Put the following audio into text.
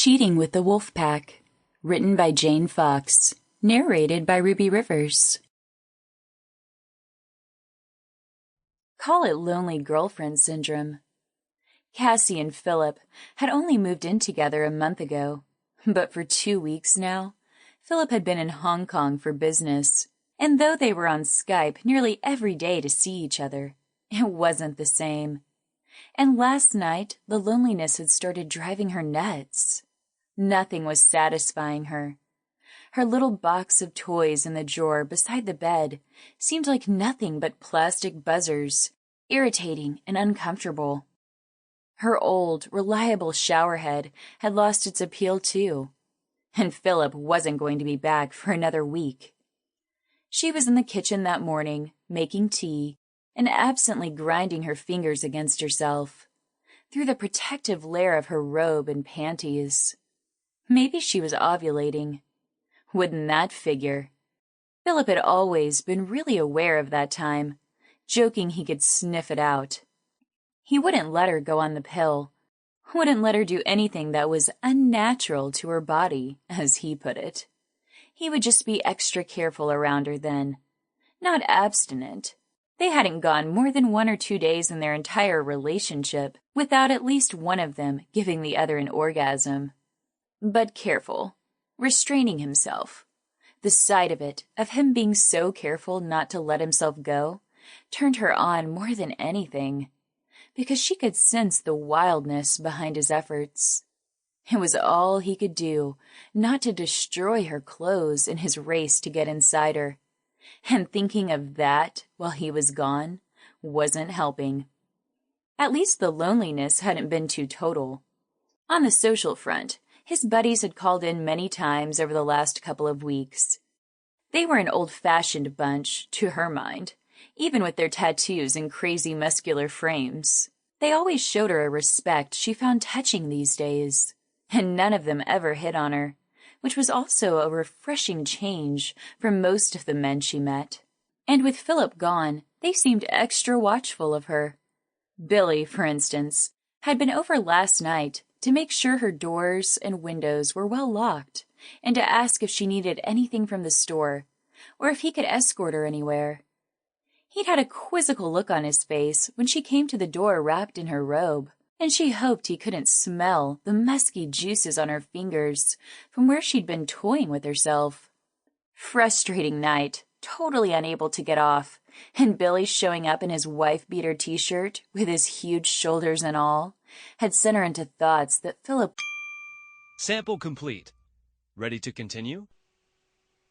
Cheating with the Wolfpack, written by Jane Fox, narrated by Ruby Rivers. Call it lonely girlfriend syndrome. Cassie and Philip had only moved in together a month ago, but for 2 weeks now, Philip had been in Hong Kong for business, and though they were on Skype nearly every day to see each other, it wasn't the same. And last night, the loneliness had started driving her nuts. Nothing was satisfying her. Her little box of toys in the drawer beside the bed seemed like nothing but plastic buzzers, irritating and uncomfortable. Her old, reliable showerhead had lost its appeal too, and Philip wasn't going to be back for another week. She was in the kitchen that morning, making tea, and absently grinding her fingers against herself, through the protective layer of her robe and panties. Maybe she was ovulating. Wouldn't that figure? Philip had always been really aware of that time, joking he could sniff it out. He wouldn't let her go on the pill, wouldn't let her do anything that was unnatural to her body, as he put it. He would just be extra careful around her then. Not abstinent. They hadn't gone more than 1 or 2 days in their entire relationship without at least one of them giving the other an orgasm. But careful, restraining himself. The sight of it, of him being so careful not to let himself go, turned her on more than anything, because she could sense the wildness behind his efforts. It was all he could do not to destroy her clothes in his race to get inside her, and thinking of that while he was gone wasn't helping. At least the loneliness hadn't been too total. On the social front, his buddies had called in many times over the last couple of weeks. They were an old-fashioned bunch, to her mind, even with their tattoos and crazy muscular frames. They always showed her a respect she found touching these days, and none of them ever hit on her, which was also a refreshing change from most of the men she met. And with Philip gone, they seemed extra watchful of her. Billy, for instance, had been over last night to make sure her doors and windows were well locked, and to ask if she needed anything from the store, or if he could escort her anywhere. He'd had a quizzical look on his face when she came to the door wrapped in her robe, and she hoped he couldn't smell the musky juices on her fingers from where she'd been toying with herself. Frustrating night, totally unable to get off, and Billy showing up in his wife-beater t-shirt with his huge shoulders and all had sent her into thoughts that Philip... Sample complete. Ready to continue?